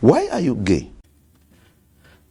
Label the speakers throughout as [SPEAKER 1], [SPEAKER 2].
[SPEAKER 1] Why are you gay?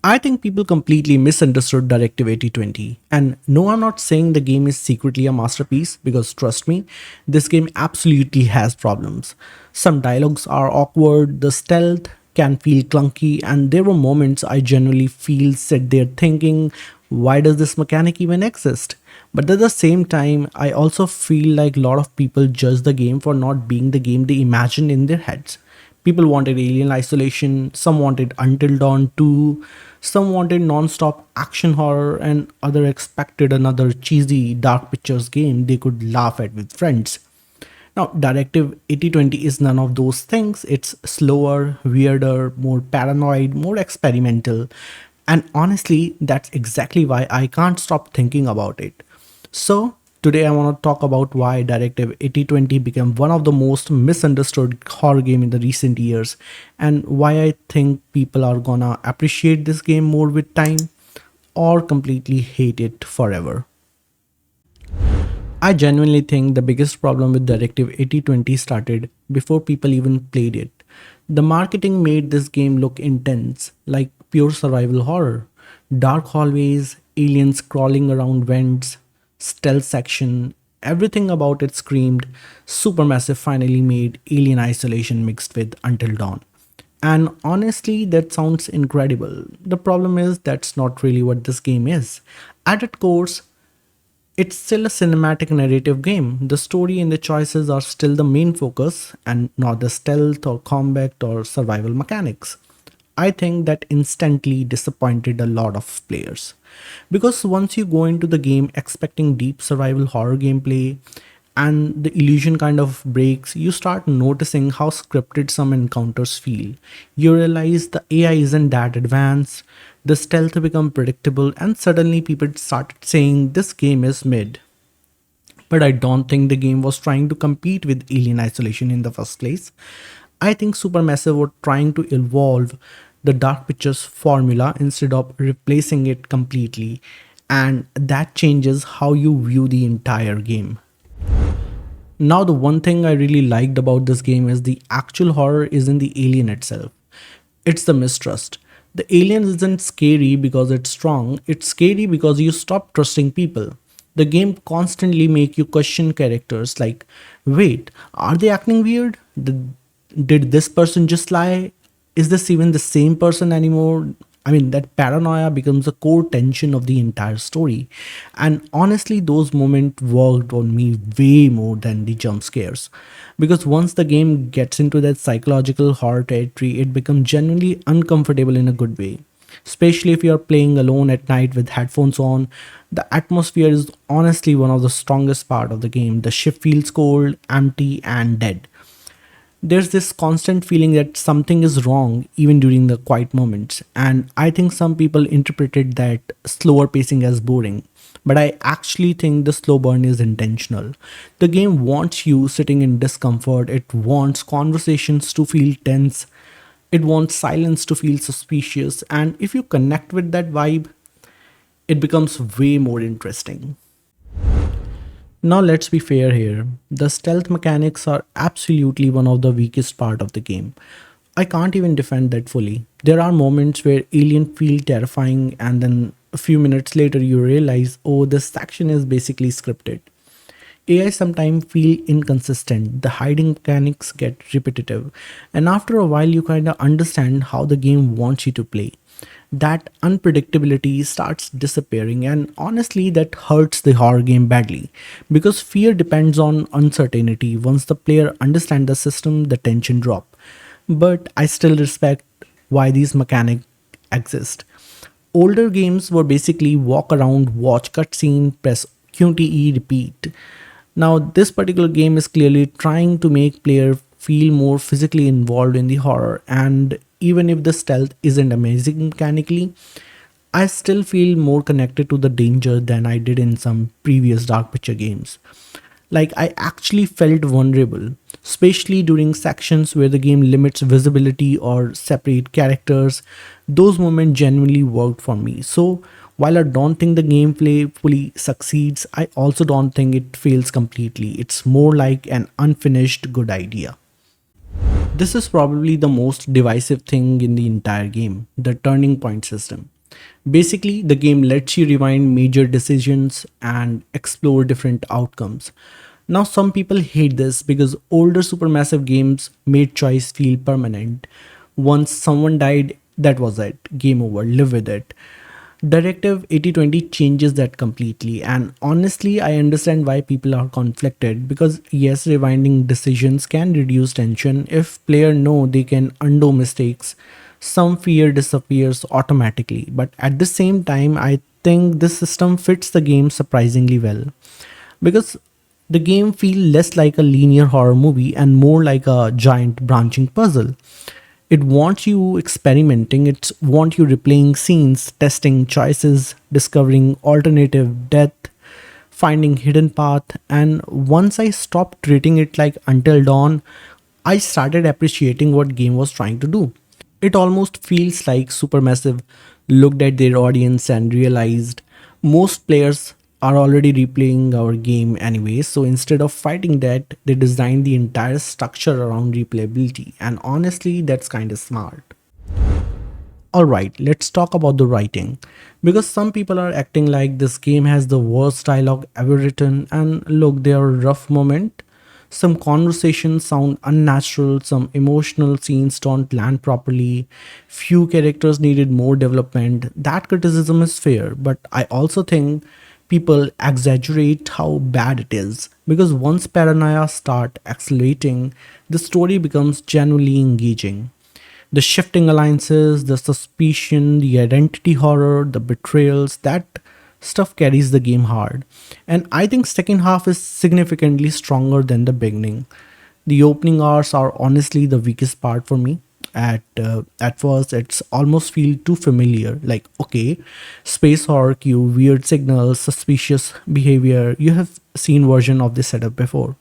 [SPEAKER 2] I think people completely misunderstood Directive 8020. And no, I'm not saying the game is secretly a masterpiece because trust me, this game absolutely has problems. Some dialogues are awkward, the stealth can feel clunky, and there were moments I genuinely feel sit there thinking, why does this mechanic even exist? But at the same time, I also feel like a lot of people judge the game for not being the game they imagined in their heads. People wanted Alien Isolation, some wanted Until Dawn 2, some wanted non-stop action horror, and other expected another cheesy Dark Pictures game they could laugh at with friends. Now, Directive 8020 is none of those things. It's slower, weirder, more paranoid, more experimental. And honestly, that's exactly why I can't stop thinking about it. So, today I want to talk about why Directive 8020 became one of the most misunderstood horror game in the recent years and why I think people are gonna appreciate this game more with time or completely hate it forever. I genuinely think the biggest problem with Directive 8020 started before people even played it. The marketing made this game look intense, like pure survival horror. Dark hallways, aliens crawling around vents, stealth section, everything about it screamed Supermassive finally made Alien Isolation mixed with Until Dawn. And honestly, that sounds incredible. The problem is that's not really what this game is. At its core, it's still a cinematic narrative game. The story and the choices are still the main focus and not the stealth or combat or survival mechanics. I think that instantly disappointed a lot of players. Because once you go into the game expecting deep survival horror gameplay and the illusion kind of breaks, you start noticing how scripted some encounters feel. You realize the AI isn't that advanced, the stealth become predictable, and suddenly people started saying this game is mid. But I don't think the game was trying to compete with Alien Isolation in the first place. I think Supermassive were trying to evolve the Dark Pictures formula instead of replacing it completely, and that changes how you view the entire game. Now, the one thing I really liked about this game is the actual horror is in the alien itself. It's the mistrust. The alien isn't scary because it's strong, it's scary because you stop trusting people. The game constantly make you question characters like, wait, are they acting weird? Did this person just lie? Is this even the same person anymore? I mean, that paranoia becomes a core tension of the entire story. And honestly, those moments worked on me way more than the jump scares. Because once the game gets into that psychological horror territory, it becomes genuinely uncomfortable in a good way. Especially if you're playing alone at night with headphones on, the atmosphere is honestly one of the strongest part of the game. The ship feels cold, empty, and dead. There's this constant feeling that something is wrong even during the quiet moments, and I think some people interpreted that slower pacing as boring, but I actually think the slow burn is intentional. The game wants you sitting in discomfort, it wants conversations to feel tense, it wants silence to feel suspicious, and if you connect with that vibe, it becomes way more interesting. Now let's be fair here. The stealth mechanics are absolutely one of the weakest part of the game. I can't even defend that fully. There are moments where alien feel terrifying and then a few minutes later you realize, oh, this section is basically scripted. AI sometimes feel inconsistent, the hiding mechanics get repetitive, and after a while you kind of understand how the game wants you to play. That unpredictability starts disappearing, and honestly, that hurts the horror game badly because fear depends on uncertainty. Once the player understands the system, the tension drop. But I still respect why these mechanics exist. Older games were basically walk around, watch cutscene, press QTE, repeat. Now, this particular game is clearly trying to make player feel more physically involved in the horror, and even if the stealth isn't amazing mechanically, I still feel more connected to the danger than I did in some previous Dark Picture games. Like, I actually felt vulnerable, especially during sections where the game limits visibility or separate characters. Those moments genuinely worked for me. So, while I don't think the gameplay fully succeeds, I also don't think it fails completely. It's more like an unfinished good idea. This is probably the most divisive thing in the entire game, the turning point system. Basically, the game lets you rewind major decisions and explore different outcomes. Now, some people hate this because older Supermassive games made choice feel permanent. Once someone died, that was it. Game over. Live with it. Directive 8020 changes that completely, and honestly, I understand why people are conflicted because yes, rewinding decisions can reduce tension if players know they can undo mistakes. Some fear disappears automatically, but at the same time, I think this system fits the game surprisingly well because the game feels less like a linear horror movie and more like a giant branching puzzle. It wants you experimenting, it wants you replaying scenes, testing choices, discovering alternative death, finding hidden path. And once I stopped treating it like Until Dawn, I started appreciating what game was trying to do. It almost feels like Supermassive looked at their audience and realized most players are already replaying our game anyway, so instead of fighting that, they designed the entire structure around replayability, and honestly, that's kind of smart. Alright, let's talk about the writing. Because some people are acting like this game has the worst dialogue ever written, and look, there are rough moments. Some conversations sound unnatural, some emotional scenes don't land properly, few characters needed more development. That criticism is fair, but I also think people exaggerate how bad it is because once paranoia start accelerating, the story becomes genuinely engaging. The shifting alliances, the suspicion, the identity horror, the betrayals, that stuff carries the game hard. And I think second half is significantly stronger than the beginning. The opening hours are honestly the weakest part for me. At first, it's almost feel too familiar. Like okay, space horror cue, weird signals, suspicious behavior. You have seen version of this setup before.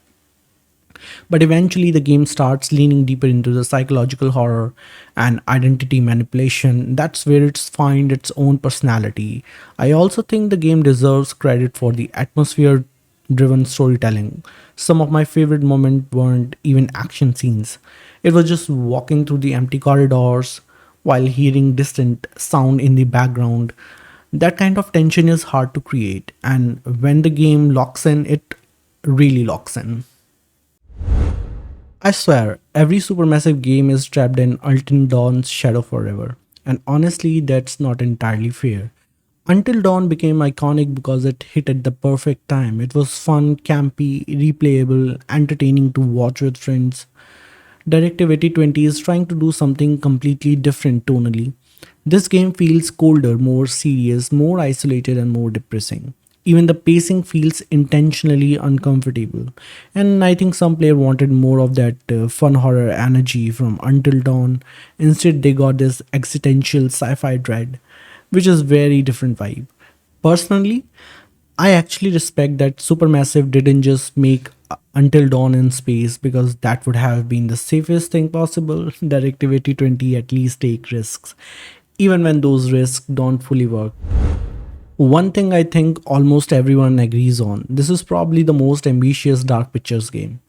[SPEAKER 2] But eventually, the game starts leaning deeper into the psychological horror and identity manipulation. That's where it's find its own personality. I also think the game deserves credit for the atmosphere driven storytelling. Some of my favorite moments weren't even action scenes. It was just walking through the empty corridors while hearing distant sound in the background. That kind of tension is hard to create, and when the game locks in, it really locks in. I swear, every supermassive game is trapped in Until Dawn's shadow forever. And honestly, that's not entirely fair. Until Dawn became iconic because it hit at the perfect time. It was fun, campy, replayable, entertaining to watch with friends. Directive 8020 is trying to do something completely different tonally. This game feels colder, more serious, more isolated, and more depressing. Even the pacing feels intentionally uncomfortable. And I think some player wanted more of that fun horror energy from Until Dawn. Instead, they got this existential sci-fi dread, which is very different vibe. Personally, I actually respect that Supermassive didn't just make Until Dawn in space because that would have been the safest thing possible. Directive 8020 at least take risks, even when those risks don't fully work. One thing I think almost everyone agrees on, this is probably the most ambitious Dark Pictures game.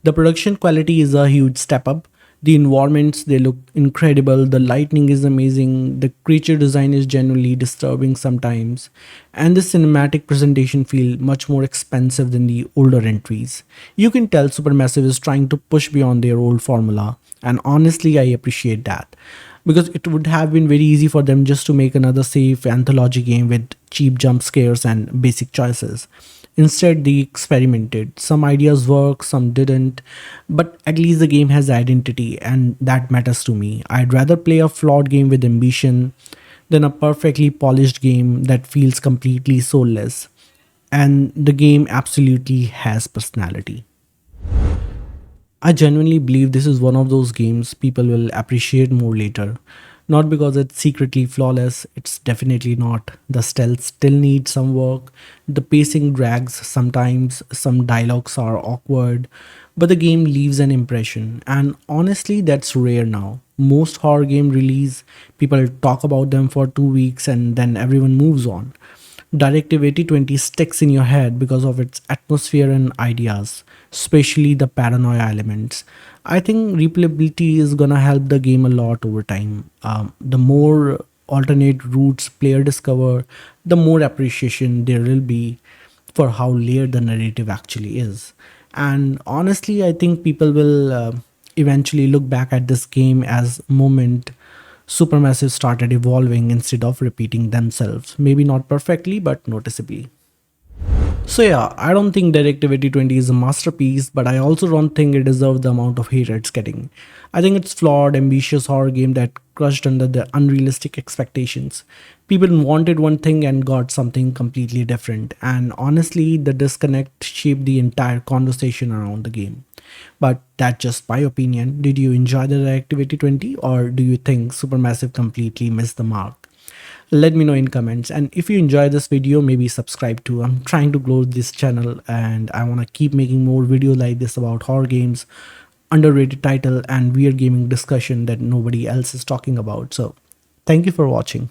[SPEAKER 2] The production quality is a huge step up. The environments they look incredible, the lighting is amazing, the creature design is genuinely disturbing sometimes, and the cinematic presentation feel much more expensive than the older entries. You can tell Supermassive is trying to push beyond their old formula, and honestly I appreciate that because it would have been very easy for them just to make another safe anthology game with cheap jump scares and basic choices. Instead, they experimented. Some ideas work, some didn't, but at least the game has identity, and that matters to me. I'd rather play a flawed game with ambition than a perfectly polished game that feels completely soulless. And the game absolutely has personality. I genuinely believe this is one of those games people will appreciate more later. Not because it's secretly flawless, it's definitely not. The stealth still needs some work, the pacing drags sometimes, some dialogues are awkward, but the game leaves an impression, and honestly, that's rare now. Most horror game release, people talk about them for 2 weeks and then everyone moves on. Directive 8020 sticks in your head because of its atmosphere and ideas, especially the paranoia elements. I think replayability is gonna help the game a lot over time. The more alternate routes player discover, the more appreciation there will be for how layered the narrative actually is. And honestly, I think people will eventually look back at this game as moment Supermassive started evolving instead of repeating themselves. Maybe not perfectly, but noticeably. So yeah, I don't think Directive 2020 is a masterpiece, but I also don't think it deserves the amount of hate it's getting. I think it's flawed, ambitious horror game that crushed under the unrealistic expectations. People wanted one thing and got something completely different, and honestly, the disconnect shaped the entire conversation around the game. But that's just my opinion. Did you enjoy the Directive 2020, or do you think Supermassive completely missed the mark? Let me know in comments, and if you enjoy this video, maybe subscribe too. I'm trying to grow this channel and I want to keep making more videos like this about horror games, underrated title, and weird gaming discussion that nobody else is talking about. So thank you for watching.